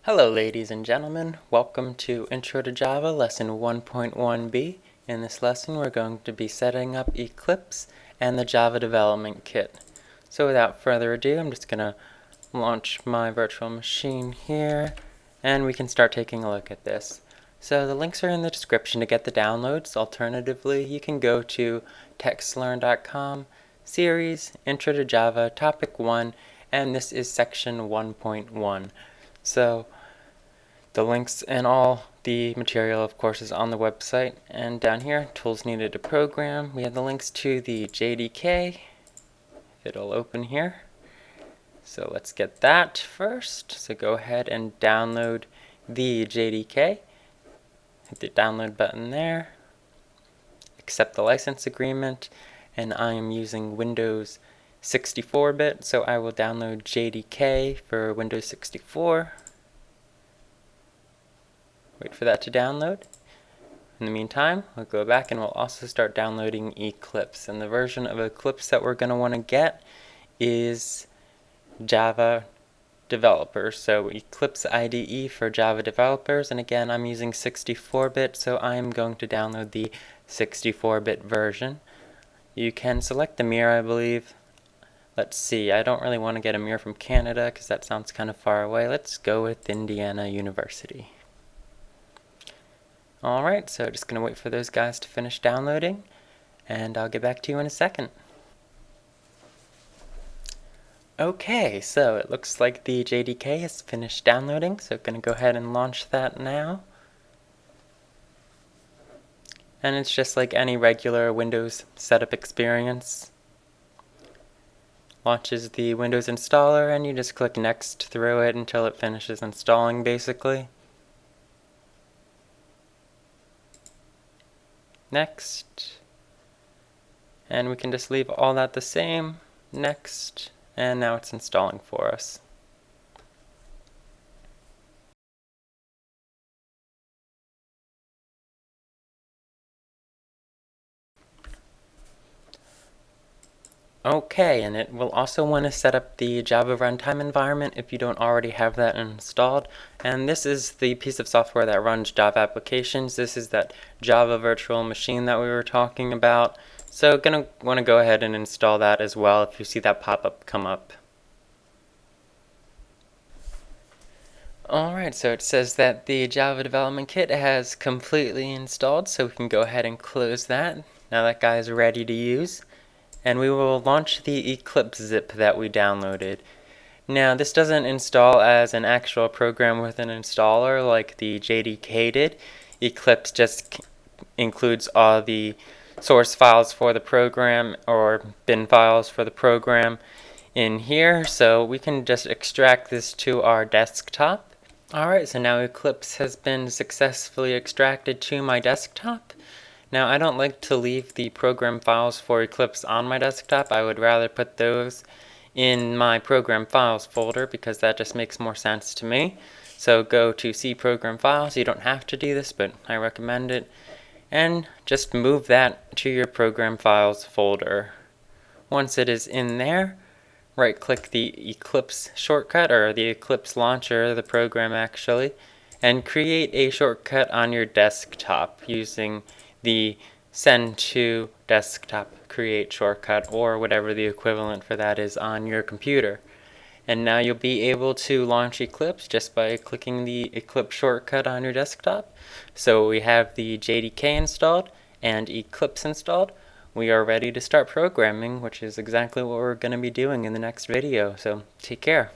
Hello ladies and gentlemen, welcome to Intro to Java lesson 1.1b. In this lesson we're going to be setting up Eclipse and the Java Development Kit. So without further ado, I'm just going to launch my virtual machine here and we can start taking a look at this. So the links are in the description to get the downloads. Alternatively, you can go to textlearn.com, series, Intro to Java, topic 1, and this is section 1.1. So the links and all the material, of course, is on the website. And down here, tools needed to program, we have the links to the JDK. It'll open here. So let's get that first. So go ahead and download the JDK. Hit the download button there. Accept the license agreement. And I am using Windows 64-bit, so I will download JDK for Windows 64. Wait for that to download. In the meantime, we'll go back and we'll also start downloading Eclipse. And the version of Eclipse that we're going to want to get is Java Developers. So Eclipse IDE for Java Developers. And again, I'm using 64-bit, so I'm going to download the 64-bit version. You can select the mirror, I believe. Let's see, I don't really want to get a mirror from Canada because that sounds kind of far away. Let's go with Indiana University. Alright, so just going to wait for those guys to finish downloading, and I'll get back to you in a second. Okay, so it looks like the JDK has finished downloading, so I'm going to go ahead and launch that now. And it's just like any regular Windows setup experience. Launches the Windows installer, and you just click Next through it until it finishes installing, basically. Next, and we can just leave all that the same. Next, and now it's installing for us. Okay, and it will also want to set up the Java runtime environment if you don't already have that installed. And this is the piece of software that runs Java applications. This is that Java virtual machine that we were talking about. So gonna want to go ahead and install that as well if you see that pop-up come up. Alright, so it says that the Java Development Kit has completely installed, so we can go ahead and close that. Now that guy is ready to use. And we will launch the Eclipse zip that we downloaded. Now this doesn't install as an actual program with an installer like the JDK did. Eclipse just includes all the source files for the program or bin files for the program in here, so we can just extract this to our desktop. Alright, so now Eclipse has been successfully extracted to my desktop. Now I don't like to leave the program files for Eclipse on my desktop. I would rather put those in my program files folder because that just makes more sense to me. So go to C program files. You don't have to do this, but I recommend it. And just move that to your program files folder. Once it is in there, right click the Eclipse shortcut, or the Eclipse launcher, the program actually, and create a shortcut on your desktop using the send to desktop create shortcut, or whatever the equivalent for that is on your computer. And now you'll be able to launch Eclipse just by clicking the Eclipse shortcut on your desktop. So we have the JDK installed and Eclipse installed. We are ready to start programming, which is exactly what we're going to be doing in the next video. So take care.